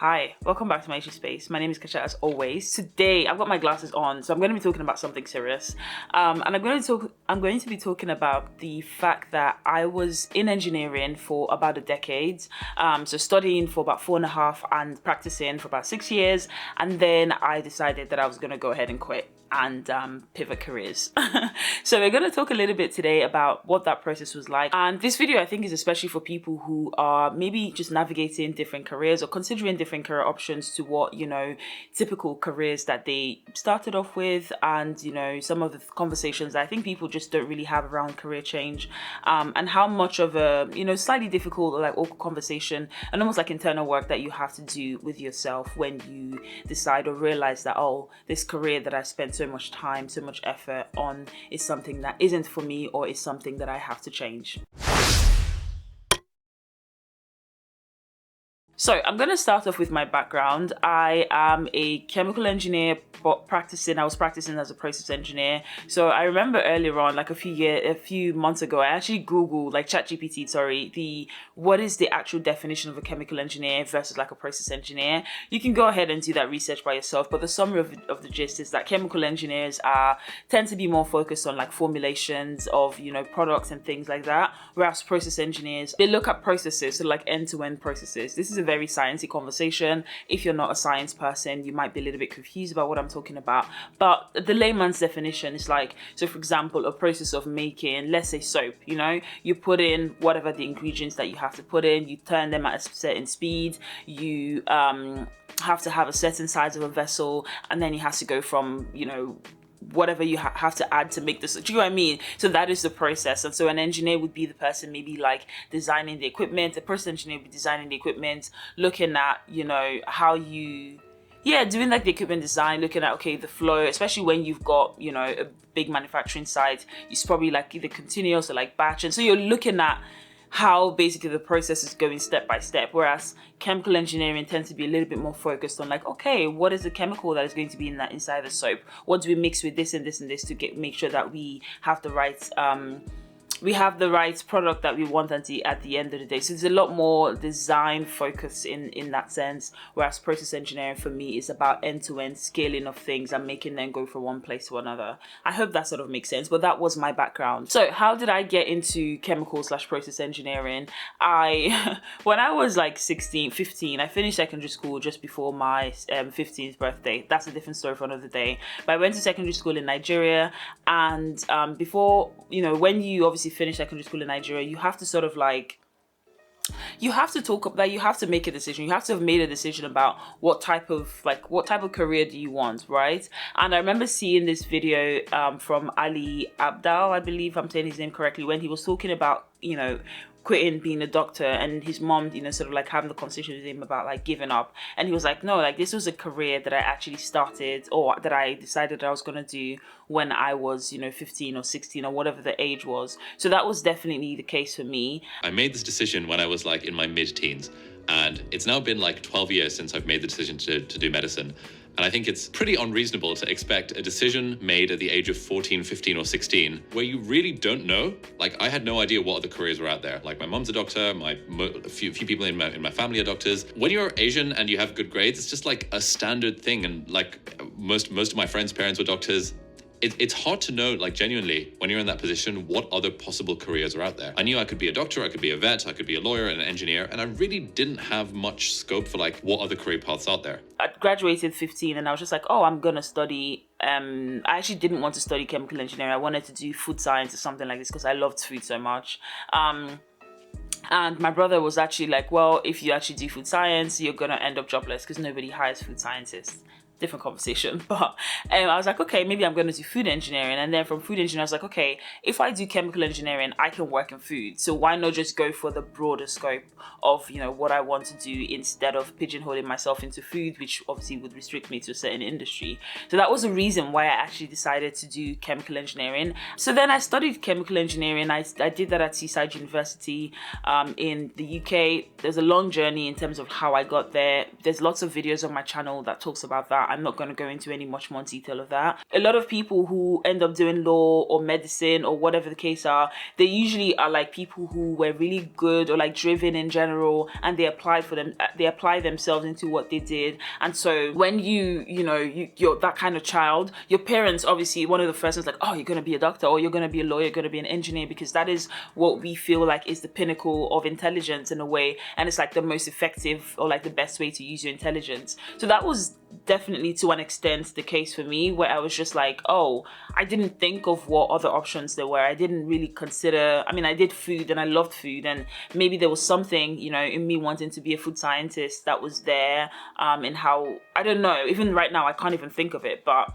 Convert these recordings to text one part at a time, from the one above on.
Hi, welcome back to my issue space. My name is Kasha as always. Today I've got my glasses on, so I'm going to be talking about something serious. And I'm going to be talking about the fact that I was in engineering for about a decade. So studying for about 4.5 and practicing for about 6 years, and then I decided that I was going to go ahead and quit and pivot careers. So we're going to talk a little bit today about what that process was like. And this video I think is especially for people who are maybe just navigating different careers or considering different career options to what, typical careers that they started off with, and, some of the conversations that I think people just don't really have around career change, and how much of a, slightly difficult or like awkward conversation and almost like internal work that you have to do with yourself when you decide or realize that, oh, this career that I spent so much time, so much effort on is something that isn't for me or is something that I have to change. So I'm going to start off with my background. I am a chemical engineer, but I was practicing as a process engineer. So I remember earlier on, like a few months ago, I actually Googled, like ChatGPT, what is the actual definition of a chemical engineer versus like a process engineer. You can go ahead and do that research by yourself, but the summary of the gist is that chemical engineers tend to be more focused on like formulations of, products and things like that. Whereas process engineers, they look at processes, so like end-to-end processes. This is a very sciencey conversation. If you're not a science person, you might be a little bit confused about what I'm talking about. But the layman's definition is like, so for example, a process of making, let's say soap, you put in whatever the ingredients that you have to put in, you turn them at a certain speed, you have to have a certain size of a vessel, and then it has to go from, whatever you have to add to make this. Do you know what I mean? So that is the process. And so an engineer would be the person maybe like designing the equipment. A process engineer would be designing the equipment, looking at, how you, doing like the equipment design, looking at, okay, the flow, especially when you've got, a big manufacturing site, it's probably like either continuous or like batch. And so you're looking at how basically the process is going step by step, whereas chemical engineering tends to be a little bit more focused on like, okay, what is the chemical that is going to be inside the soap? What do we mix with this and this and this to make sure that we have the right product that we want at the end of the day. So there's a lot more design focus in that sense, whereas process engineering for me is about end-to-end scaling of things and making them go from one place to another. I hope that sort of makes sense, but that was my background. So how did I get into chemical/process engineering? When I was like 15, I finished secondary school just before my 15th birthday. That's a different story for another day. But I went to secondary school in Nigeria, and before, when you obviously finish secondary school in Nigeria, you have to sort of like, you have to make a decision. You have to have made a decision about what type of career do you want, right? And I remember seeing this video from Ali Abdal, I believe I'm saying his name correctly, when he was talking about, quitting being a doctor, and his mom, sort of like having the conversation with him about like giving up. And he was like, no, like this was a career that I actually started, or that I decided I was going to do when I was, 15 or 16 or whatever the age was. So that was definitely the case for me. I made this decision when I was like in my mid-teens, and it's now been like 12 years since I've made the decision to do medicine. And I think it's pretty unreasonable to expect a decision made at the age of 14, 15, or 16 where you really don't know. Like, I had no idea what other careers were out there. Like, my mom's a doctor, a few people in my family are doctors. When you're Asian and you have good grades, it's just like a standard thing. And like most of my friends' parents were doctors. It's hard to know, like, genuinely, when you're in that position, what other possible careers are out there. I knew I could be a doctor, I could be a vet, I could be a lawyer and an engineer, and I really didn't have much scope for like what other career paths out there. I graduated 15 and I was just like, oh, I'm gonna study. I actually didn't want to study chemical engineering. I wanted to do food science or something like this because I loved food so much. And my brother was actually like, well, if you actually do food science, you're gonna end up jobless because nobody hires food scientists. Different conversation, but I was like, okay, maybe I'm going to do food engineering. And then from food engineering, I was like, okay, if I do chemical engineering, I can work in food. So why not just go for the broader scope of, what I want to do instead of pigeonholing myself into food, which obviously would restrict me to a certain industry. So that was the reason why I actually decided to do chemical engineering. So then I studied chemical engineering. I did that at Seaside University in the UK. There's a long journey in terms of how I got there. There's lots of videos on my channel that talks about that. I'm not going to go into any much more detail of that. A lot of people who end up doing law or medicine or whatever the case are, they usually are like people who were really good or like driven in general, and they apply themselves into what they did. And so when you're that kind of child, your parents, obviously one of the first ones like, oh, you're going to be a doctor, or you're going to be a lawyer, you're going to be an engineer, because that is what we feel like is the pinnacle of intelligence in a way, and it's like the most effective or like the best way to use your intelligence. So that was definitely to an extent the case for me, where I was just like, oh, I didn't think of what other options there were. I didn't really consider, I mean, I did food and I loved food, and maybe there was something, in me wanting to be a food scientist that was there, in how, I don't know, even right now I can't even think of it. But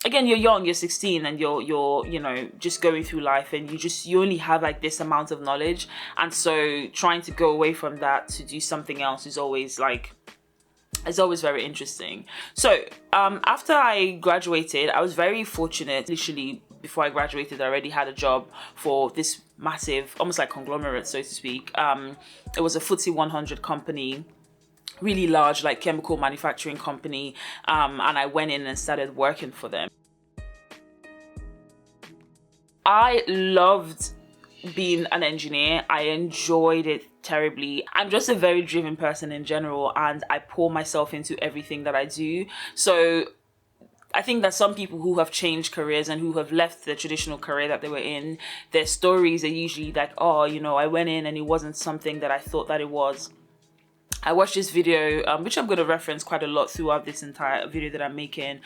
again, you're young, you're 16, and you're just going through life, and you only have like this amount of knowledge, and so trying to go away from that to do something else is always very interesting. So after I graduated, I was very fortunate. Literally before I graduated, I already had a job for this massive, almost like conglomerate, so to speak. It was a FTSE 100 company, really large, like chemical manufacturing company, and I went in and started working for them. I loved being an engineer. I enjoyed it terribly. I'm just a very driven person in general, and I pour myself into everything that I do. So I think that some people who have changed careers and who have left the traditional career that they were in, their stories are usually like, oh, I went in and it wasn't something that I thought that it was. I watched this video, which I'm going to reference quite a lot throughout this entire video that I'm making,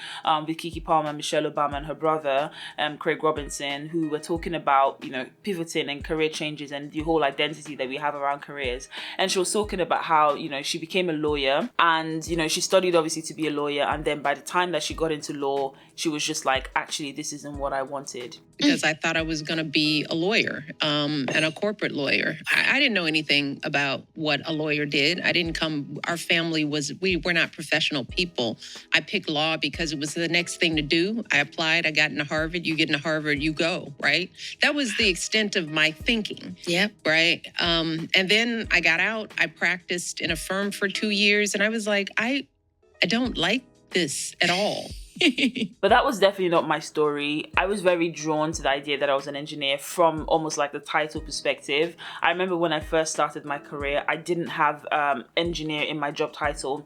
with Keke Palmer, Michelle Obama, and her brother, Craig Robinson, who were talking about, pivoting and career changes and the whole identity that we have around careers. And she was talking about how, she became a lawyer, and, she studied obviously to be a lawyer. And then by the time that she got into law, she was just like, actually, this isn't what I wanted. Because I thought I was going to be a lawyer, and a corporate lawyer. I didn't know anything about what a lawyer did. Our family we were not professional people. I picked law because it was the next thing to do. I applied, I got into Harvard. You get into Harvard, you go, right? That was the extent of my thinking. Yep. Right. And then I got out, I practiced in a firm for 2 years, and I was like, I don't like this at all. But that was definitely not my story. I was very drawn to the idea that I was an engineer from almost like the title perspective. I remember when I first started my career, I didn't have engineer in my job title.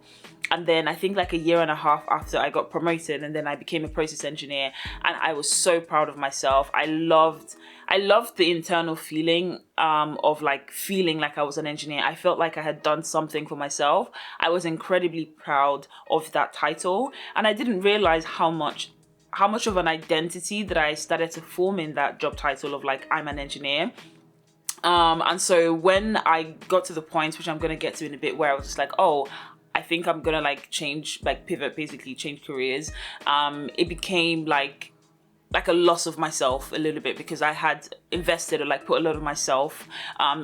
And then I think like a year and a half after, I got promoted, and then I became a process engineer, and I was so proud of myself. I loved the internal feeling of like feeling like I was an engineer. I felt like I had done something for myself. I was incredibly proud of that title, and I didn't realize how much of an identity that I started to form in that job title of like, I'm an engineer. And so when I got to the point, which I'm going to get to in a bit, where I was just like, oh, I think I'm gonna pivot, basically change careers. It became like a loss of myself a little bit, because I had invested or like put a lot of myself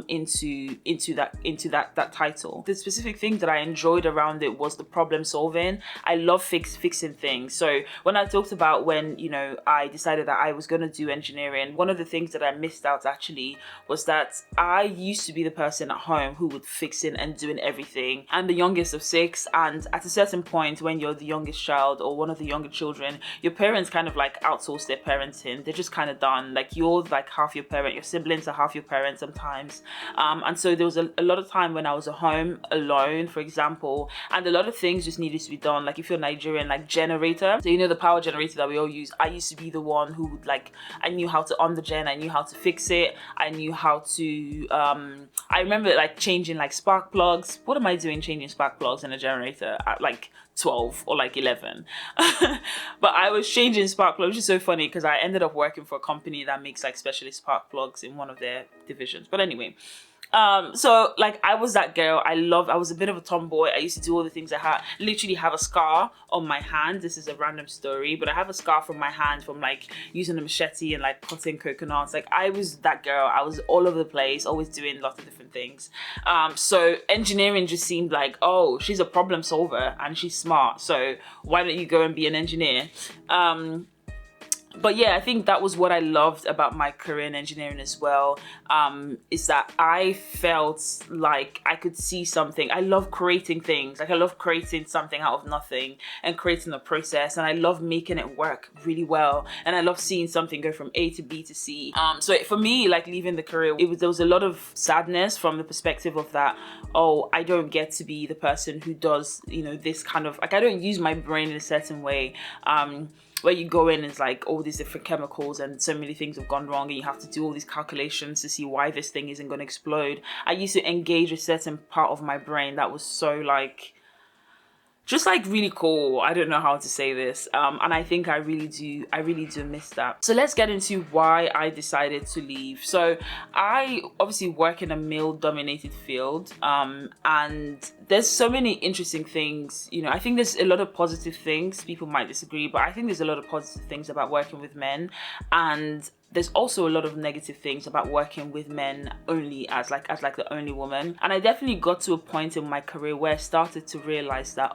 into that title. The specific thing that I enjoyed around it was the problem solving. I love fixing things. So when I talked about when I decided that I was going to do engineering, one of the things that I missed out actually was that I used to be the person at home who would fixing and doing everything. I'm the youngest of 6, and at a certain point when you're the youngest child or one of the younger children, your parents kind of like outsource their parenting. They're just kind of done. Like, you're like half your parent, your siblings are half your parent sometimes. And so there was a lot of time when I was at home alone, for example, and a lot of things just needed to be done. Like, if you're Nigerian, like generator, so the power generator that we all use, I used to be the one who would I knew how to on the gen, I knew how to fix it, I knew how to I remember like changing like spark plugs. What am I doing changing spark plugs in a generator at like 12 or like 11? But I was changing spark plugs, which is so funny because I ended up working for a company that makes like specialist spark plugs in one of their divisions. But anyway, so like I was that girl. I was a bit of a tomboy. I used to do all the things. I literally have a scar on my hand. This is a random story, but I have a scar from my hand from like using a machete and like cutting coconuts. Like, I was that girl. I was all over the place, always doing lots of different things. So engineering just seemed like, oh, she's a problem solver and she's smart, so why don't you go and be an engineer? But yeah, I think that was what I loved about my career in engineering as well, is that I felt like I could see something. I love creating things. Like I love creating something out of nothing and creating a process, and I love making it work really well. And I love seeing something go from A to B to C. So for me, like leaving the career, there was a lot of sadness from the perspective of that, oh, I don't get to be the person who does, this kind of, like I don't use my brain in a certain way. Where you go in, it's like all these different chemicals and so many things have gone wrong and you have to do all these calculations to see why this thing isn't going to explode. I used to engage a certain part of my brain that was so just really cool. I don't know how to say this. And I think I really do miss that. So let's get into why I decided to leave. So I obviously work in a male dominated field. And there's so many interesting things, I think there's a lot of positive things. People might disagree, but I think there's a lot of positive things about working with men. And there's also a lot of negative things about working with men only as the only woman. And I definitely got to a point in my career where I started to realize that,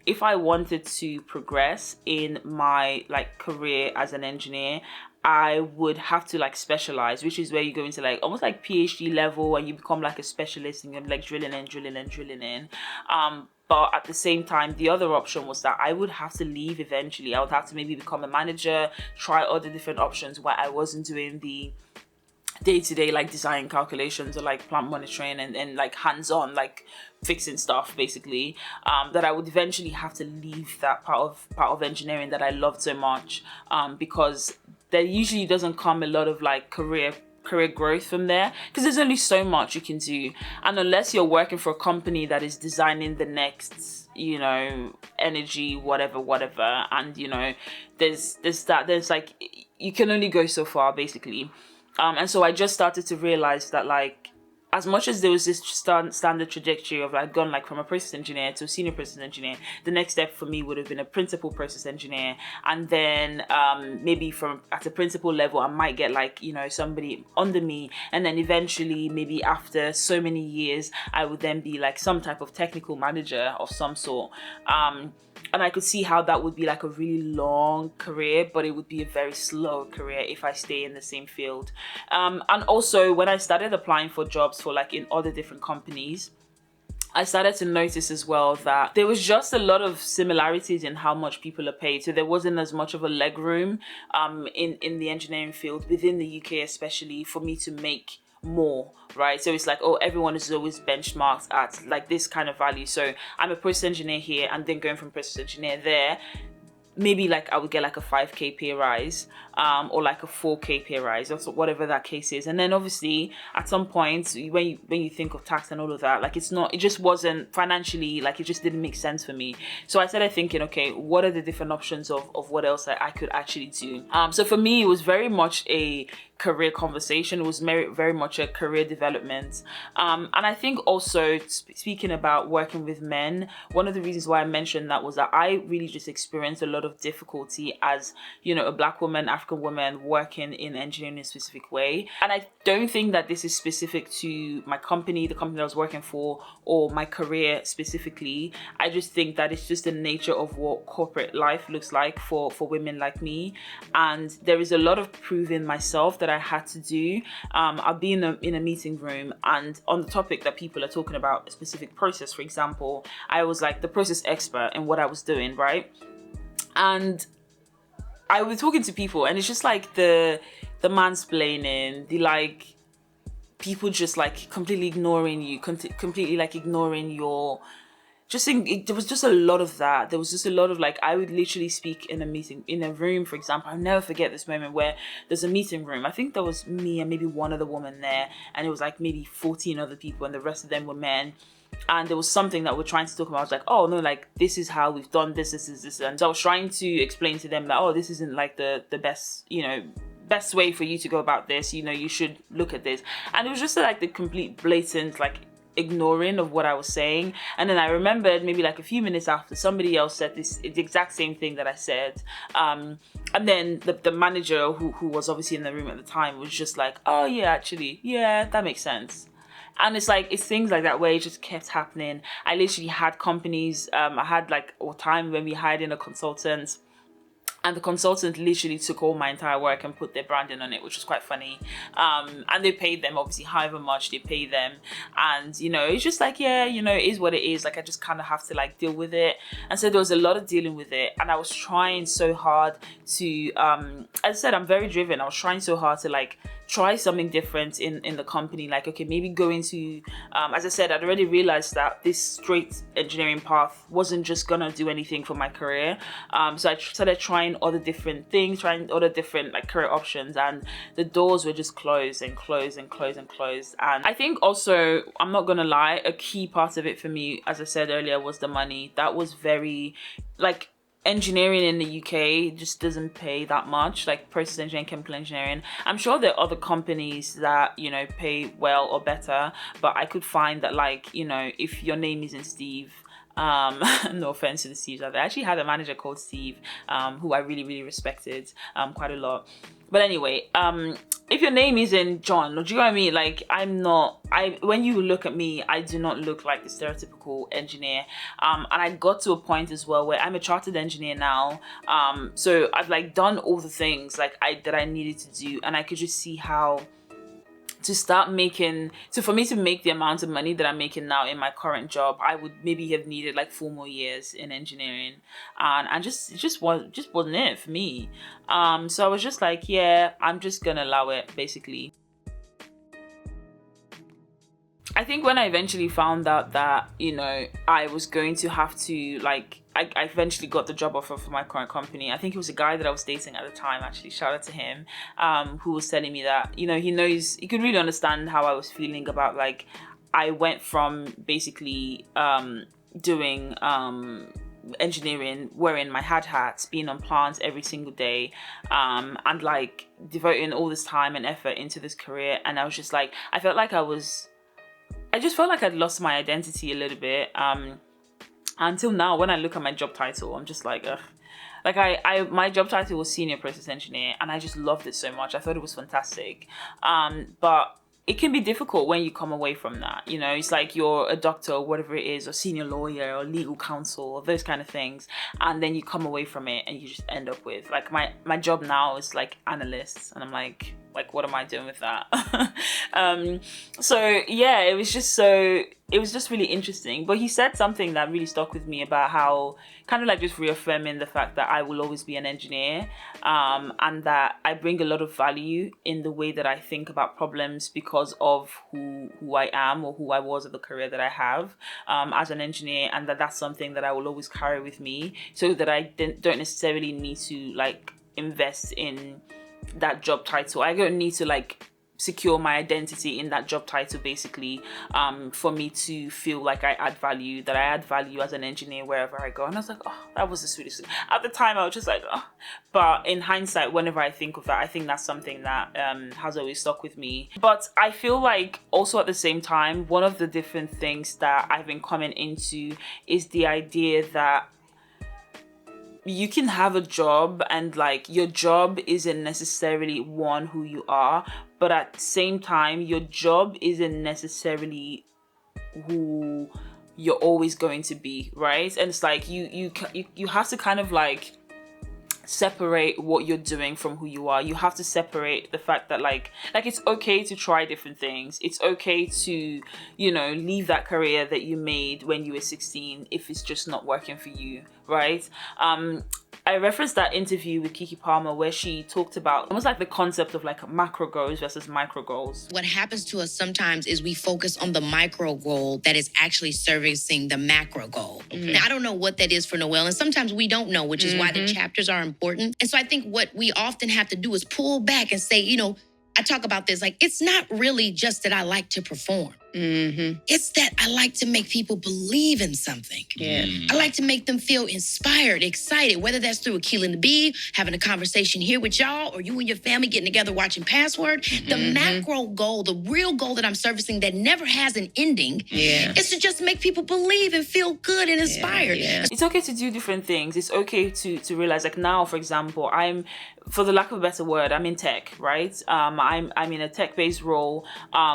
if I wanted to progress in my career as an engineer, I would have to specialize, which is where you go into almost PhD level and you become a specialist and you're drilling in. But at the same time, the other option was that I would have to leave eventually. I would have to maybe become a manager, try other different options where I wasn't doing the day-to-day design calculations or plant monitoring and hands-on fixing stuff basically. That I would eventually have to leave that part of engineering that I loved so much, because there usually doesn't come a lot of career growth from there, because there's only so much you can do, and unless you're working for a company that is designing the next energy whatever, and there's you can only go so far basically. And so I just started to realize that as much as there was this standard trajectory of gone from a process engineer to a senior process engineer, the next step for me would have been a principal process engineer, and then maybe at a principal level I might get somebody under me, and then eventually maybe after so many years I would then be some type of technical manager of some sort. And I could see how that would be a really long career, but it would be a very slow career if I stay in the same field. And also when I started applying for jobs for in other different companies, I started to notice as well that there was just a lot of similarities in how much people are paid. So there wasn't as much of a leg room in the engineering field within the UK, especially for me to make more, right? So it's everyone is always benchmarked at this kind of value. So I'm a process engineer here, and then going from process engineer there, maybe I would get a 5k pay rise, or a 4k pay rise, or whatever that case is. And then obviously at some point when you think of tax and all of that, it just wasn't financially, it just didn't make sense for me. So I started thinking, okay, what are the different options of what else I could actually do? So for me, it was very much a career conversation. It was very much a career development. And I think also speaking about working with men, one of the reasons why I mentioned that was that I really just experienced a lot of difficulty as, a Black woman, African woman working in engineering in a specific way. And I don't think that this is specific to my company, the company that I was working for, or my career specifically. I just think that it's just the nature of what corporate life looks like for women like me. And there is a lot of proving myself that I had to do. I'll be in a meeting room, and on the topic that people are talking about, a specific process, for example, I was the process expert in what I was doing, right? And I was talking to people, and it's just the mansplaining, the people just completely ignoring you, completely ignoring your. Just think, there was just a lot of that. There was just a lot of I would literally speak in a meeting, in a room, for example. I'll never forget this moment where there's a meeting room. I think there was me and maybe one other woman there, and it was maybe 14 other people, and the rest of them were men. And there was something that we're trying to talk about. I was oh no, this is how we've done this. And so I was trying to explain to them that, this isn't the best, best way for you to go about this. You should look at this. And it was just the complete blatant ignoring of what I was saying. And then I remembered maybe a few minutes after, somebody else said the exact same thing that I said, and then the manager who was obviously in the room at the time was just oh yeah, actually, yeah, that makes sense. And it's it's things like that where it just kept happening. I literally had companies, I had a time when we hired in a consultant, And the consultant literally took all my entire work and put their branding on it, which was quite funny. And they paid them, obviously, however much they pay them. And, you know, it's just like, yeah, you know, it is what it is. Like, I just kind of have to, like, deal with it. And so there was a lot of dealing with it. And I was trying so hard to, as I said, I'm very driven. I was trying so hard to, like, try something different in the company. Like, okay, maybe go into, as I said, I'd already realized that this straight engineering path wasn't just gonna do anything for my career. So I started trying other different things, trying other different like career options, and the doors were just closed and closed and closed and closed. And I think also, I'm not gonna lie, a key part of it for me, as I said earlier, was the money. That was very, like, engineering in the UK just doesn't pay that much, like process engineering, chemical engineering. I'm sure there are other companies that, you know, pay well or better, but I could find that, like, you know, if your name isn't Steve, no offense to the Steves out there. I actually had a manager called Steve, who I really, really respected quite a lot. But anyway, if your name isn't John, do you know what I mean? Like, when you look at me, I do not look like the stereotypical engineer. And I got to a point as well where I'm a chartered engineer now. So I've like done all the things like that I needed to do, and I could just see how for me to make the amount of money that I'm making now in my current job, I would maybe have needed like 4 more years in engineering, and it just wasn't it for me. So I was just like, yeah, I'm just gonna allow it, basically. I think when I eventually found out that, you know, I was going to have to, like, I eventually got the job offer for my current company. I think it was a guy that I was dating at the time, actually, shout out to him, who was telling me that, you know, he could really understand how I was feeling about, like, I went from basically doing engineering, wearing my hats, being on plants every single day, and like devoting all this time and effort into this career. And I was just like, I just felt like I'd lost my identity a little bit. Until now, when I look at my job title, I'm just like, ugh. Like my job title was senior process engineer, and I just loved it so much. I thought it was fantastic. But it can be difficult when you come away from that. You know, it's like you're a doctor or whatever it is, or senior lawyer or legal counsel or those kind of things. And then you come away from it and you just end up with, like, my job now is like analysts. And I'm like, what am I doing with that? So yeah, it was just really interesting. But he said something that really stuck with me about how, kind of like just reaffirming the fact that I will always be an engineer, and that I bring a lot of value in the way that I think about problems because of who I am, or who I was, of the career that I have as an engineer, and that's something that I will always carry with me, so that I don't necessarily need to like invest in that job title. I don't need to like secure my identity in that job title, basically, for me to feel like I add value, that I add value as an engineer wherever I go. And I was like, oh, that was the sweetest thing. At the time, I was just like, oh. But in hindsight, whenever I think of that, I think that's something that has always stuck with me. But I feel like also at the same time, one of the different things that I've been coming into is the idea that you can have a job, and like your job isn't necessarily who you are, but at the same time your job isn't necessarily who you're always going to be, right? And it's like you have to kind of like separate what you're doing from who you are. You have to separate the fact that like it's okay to try different things. It's okay to, you know, leave that career that you made when you were 16 if it's just not working for you, right? I referenced that interview with Kiki Palmer where she talked about almost like the concept of like macro goals versus micro goals. What happens to us sometimes is we focus on the micro goal that is actually servicing the macro goal. Okay. Now, I don't know what that is for Noelle, and sometimes we don't know, which is why the chapters are important. And so I think what we often have to do is pull back and say, you know, I talk about this, like, it's not really just that I like to perform. It's that I like to make people believe in something. Yeah. I like to make them feel inspired, excited, whether that's through Akil and the Bee, having a conversation here with y'all, or you and your family getting together watching Password. The macro goal, the real goal that I'm servicing that never has an ending, is to just make people believe and feel good and inspired. It's okay to do different things. It's okay to realize, like now, for example, I'm, for the lack of a better word, I'm in tech, right? I'm in a tech-based role,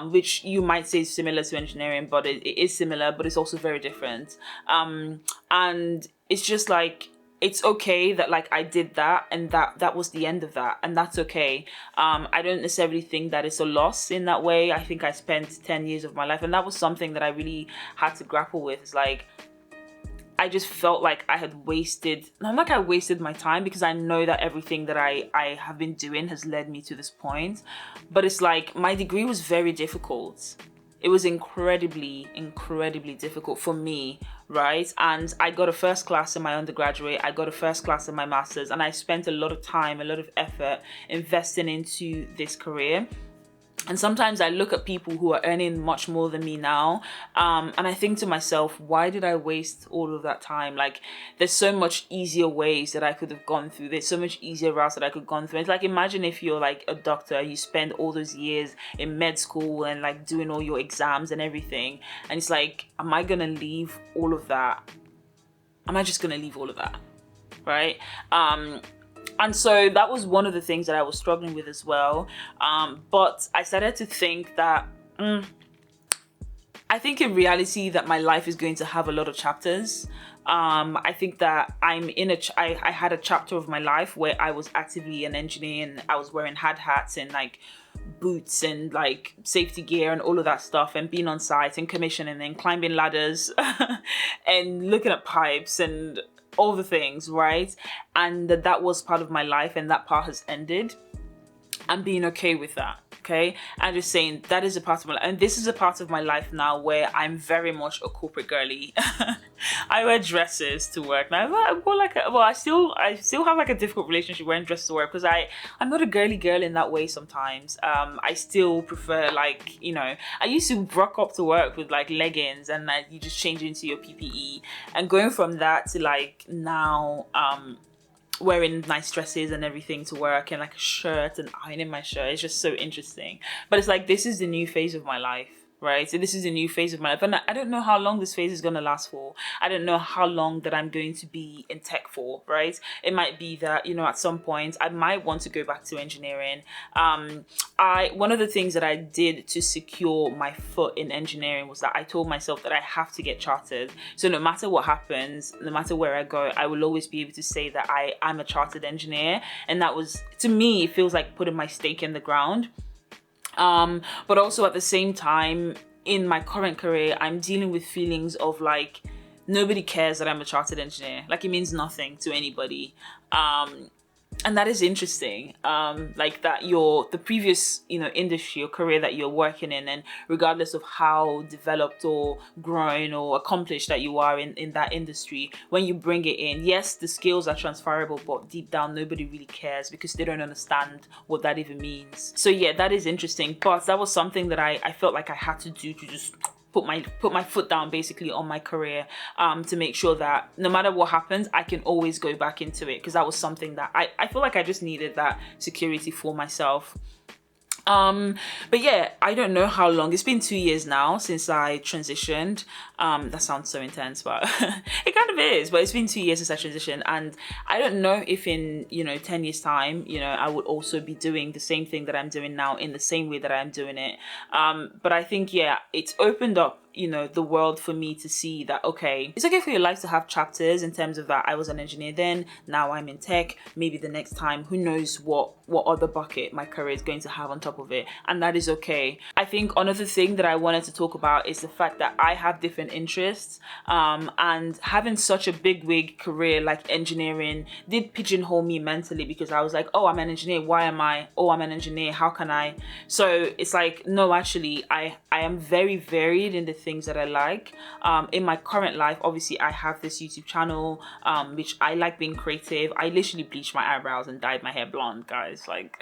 which you might say is similar to engineering, but it is similar, but it's also very different. And it's just like, it's okay that like I did that and that was the end of that, and that's okay. I don't necessarily think that it's a loss in that way. I think I spent 10 years of my life, and that was something that I really had to grapple with. It's like I just felt like I had wasted, not like I wasted my time, because I know that everything that I have been doing has led me to this point. But it's like my degree was very difficult. It was incredibly difficult for me, right? And I got a first class in my undergraduate, I got a first class in my master's, and I spent a lot of time, a lot of effort investing into this career. And sometimes I look at people who are earning much more than me now, and I think to myself, why did I waste all of that time? Like, there's so much easier ways that I could have gone through. There's so much easier routes that I could have gone through. It's like, imagine if you're like a doctor, you spend all those years in med school and like doing all your exams and everything. And it's like, am I going to leave all of that? Am I just going to leave all of that? Right? And so that was one of the things that I was struggling with as well. But I started to think that, I think in reality that my life is going to have a lot of chapters. I think that I had a chapter of my life where I was actively an engineer, and I was wearing hard hats and like boots and like safety gear and all of that stuff, and being on site and commissioning and climbing ladders and looking at pipes and all the things, right? And that was part of my life, and that part has ended. I'm being okay with that, okay? I'm just saying that is a part of my life, and this is a part of my life now where I'm very much a corporate girly. I wear dresses to work now. I still have like a difficult relationship wearing dresses to work, because I'm not a girly girl in that way sometimes. I still prefer, like, you know, I used to rock up to work with like leggings and like you just change into your PPE, and going from that to like now wearing nice dresses and everything to work, and like a shirt and ironing my shirt. It's just so interesting. But it's like, this is the new phase of my life, right? So this is a new phase of my life, and I don't know how long this phase is going to last for. I don't know how long that I'm going to be in tech for, right? It might be that, you know, at some point I might want to go back to engineering. One of the things that I did to secure my foot in engineering was that I told myself that I have to get chartered. So no matter what happens, no matter where I go, I will always be able to say that I am a chartered engineer. And that was, to me, it feels like putting my stake in the ground. But also at the same time, in my current career, I'm dealing with feelings of like, nobody cares that I'm a chartered engineer. Like, it means nothing to anybody. And that is interesting. Like that the previous, you know, industry or career that you're working in, and regardless of how developed or grown or accomplished that you are in that industry, when you bring it in, yes, the skills are transferable, but deep down, nobody really cares because they don't understand what that even means. So yeah, that is interesting. But that was something that I felt like I had to do to just put my foot down basically on my career, to make sure that no matter what happens, I can always go back into it, because that was something that I feel like I just needed that security for myself. But yeah, I don't know how long. It's been 2 years now since I transitioned. That sounds so intense, but it kind of is. But it's been 2 years since I transitioned, and I don't know if in, 10 years time, I would also be doing the same thing that I'm doing now in the same way that I'm doing it. But I think, yeah, it's opened up the world for me to see that, okay, it's okay for your life to have chapters in terms of that I was an engineer then, now I'm in tech, maybe the next time, who knows what other bucket my career is going to have on top of it, and that is okay. I think another thing that I wanted to talk about is the fact that I have different interests, and having such a big wig career like engineering did pigeonhole me mentally, because I was like, oh, I'm an engineer, why am I? Oh, I'm an engineer, how can I? So it's like, no, actually, I am very varied in the things that I like. In my current life, obviously I have this YouTube channel, which I like being creative. I literally bleached my eyebrows and dyed my hair blonde, guys, like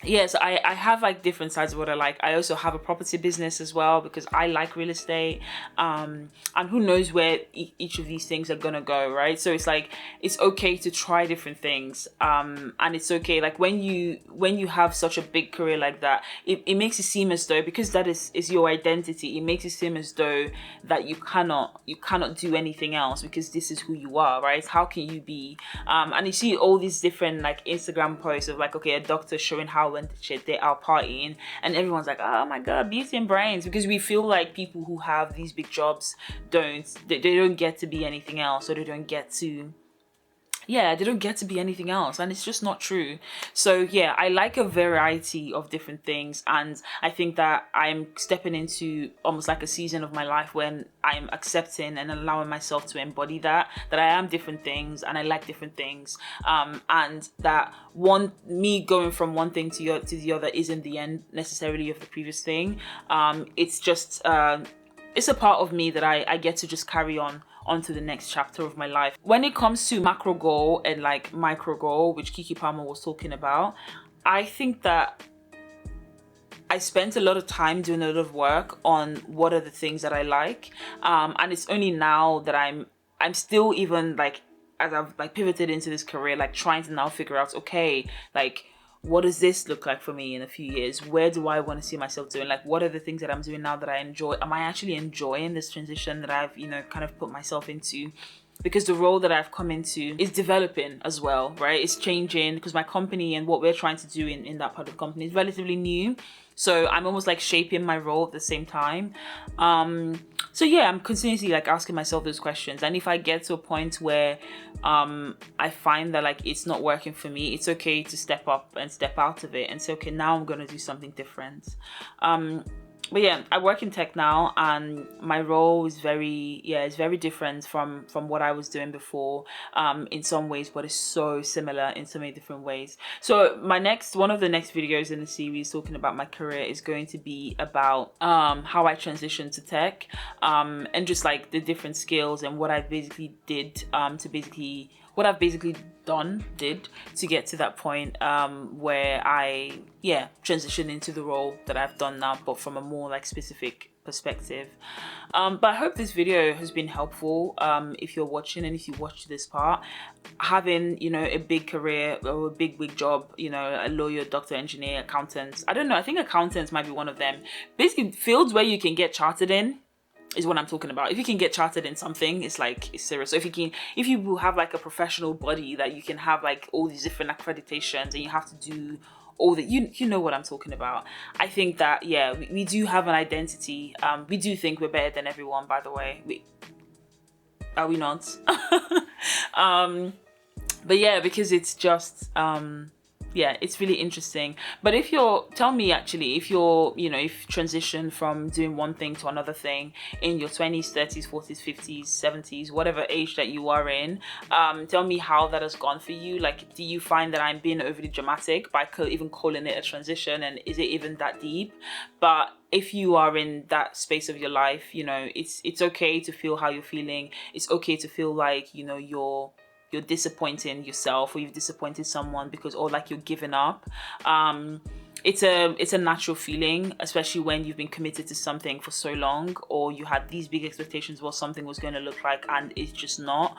yes, I have like different sides of what I like. I also have a property business as well, because I like real estate, and who knows where each of these things are gonna go, right? So it's like, it's okay to try different things, and it's okay, like when you have such a big career like that, it makes it seem as though, because that is your identity, it makes it seem as though that you cannot do anything else, because this is who you are, right? How can you be and you see all these different like Instagram posts of like, okay, a doctor showing how out and shit, they're out partying, and everyone's like, oh my god, beauty and brains, because we feel like people who have these big jobs they don't get to be anything else, or they don't get to be anything else, and it's just not true. So yeah, I like a variety of different things, and I think that I'm stepping into almost like a season of my life when I'm accepting and allowing myself to embody that I am different things and I like different things, and that me going from one thing to the other isn't the end necessarily of the previous thing. It's just it's a part of me that I get to just carry onto the next chapter of my life. When it comes to macro goal and like micro goal, which Kiki Palmer was talking about, I think that I spent a lot of time doing a lot of work on what are the things that I like, and it's only now that I'm still, even like as I've like pivoted into this career, like trying to now figure out, okay, like what does this look like for me in a few years? Where do I want to see myself doing? Like, what are the things that I'm doing now that I enjoy? Am I actually enjoying this transition that I've, kind of put myself into? Because the role that I've come into is developing as well, right? It's changing because my company and what we're trying to do in that part of the company is relatively new. So I'm almost like shaping my role at the same time. So yeah, I'm continuously like asking myself those questions. And if I get to a point where I find that like it's not working for me, it's okay to step up and step out of it and say, okay, now I'm going to do something different. But yeah, I work in tech now, and my role is very different from what I was doing before, in some ways, but it's so similar in so many different ways. So one of the next videos in the series talking about my career is going to be about how I transitioned to tech, and just like the different skills and what I basically did did to get to that point where I transitioned into the role that I've done now, but from a more like specific perspective. But I hope this video has been helpful. If you're watching, and if you watched this part, having a big career or a big job, a lawyer, doctor, engineer, accountant, I don't know, I think accountants might be one of them, basically fields where you can get chartered in is what I'm talking about. If you can get chartered in something, it's serious. So if you have like a professional body that you can have like all these different accreditations, and you have to do all that, you know what I'm talking about. I think that we do have an identity. We do think we're better than everyone, by the way. Are we not? But yeah, because it's just it's really interesting. But if you're transition from doing one thing to another thing in your 20s, 30s, 40s, 50s, 70s, whatever age that you are in, tell me how that has gone for you. Like, do you find that I'm being overly dramatic by even calling it a transition, and is it even that deep? But if you are in that space of your life, it's okay to feel how you're feeling. It's okay to feel like you're disappointing yourself, or you've disappointed someone or like you're giving up. It's a natural feeling, especially when you've been committed to something for so long, or you had these big expectations of what something was going to look like and it's just not.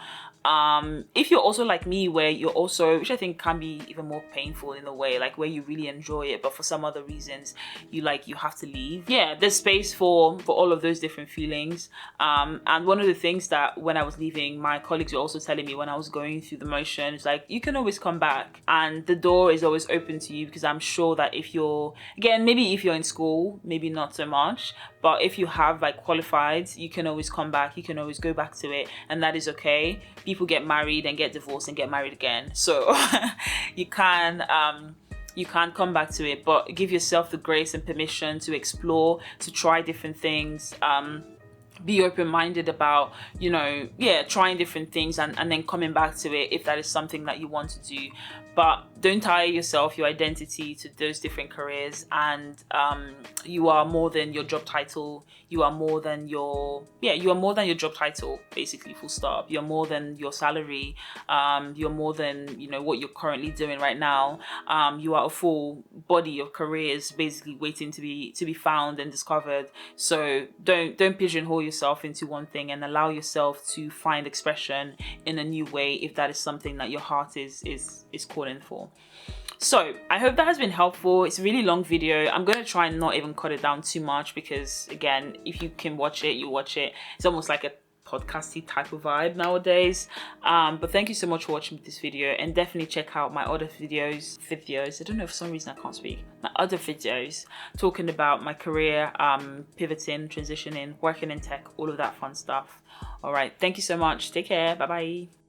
If you're also like me, where you're also, which I think can be even more painful in a way, like where you really enjoy it, but for some other reasons you have to leave. Yeah, there's space for all of those different feelings. And one of the things that when I was leaving, my colleagues were also telling me when I was going through the motion, it's like, you can always come back, and the door is always open to you, because I'm sure that if you're in school, maybe not so much, but if you have like qualified, you can always come back, you can always go back to it, and that is okay. People get married and get divorced and get married again, so you can come back to it, but give yourself the grace and permission to explore, to try different things. Be open-minded about trying different things, and then coming back to it if that is something that you want to do. But don't tie yourself, your identity, to those different careers. And you are more than your job title. You are more than your job title, basically, full stop. You're more than your salary. You're more than what you're currently doing right now. You are a full body of careers, basically waiting to be found and discovered. So don't pigeonhole yourself into one thing, and allow yourself to find expression in a new way if that is something that your heart is calling for. So I hope that has been helpful. It's a really long video. I'm going to try and not even cut it down too much, because again, if you can watch it, you watch it. It's almost like a podcasty type of vibe nowadays. But thank you so much for watching this video, and definitely check out my other videos. I don't know, for some reason I can't speak. My other videos talking about my career, pivoting, transitioning, working in tech, all of that fun stuff. All right, thank you so much. Take care. Bye bye.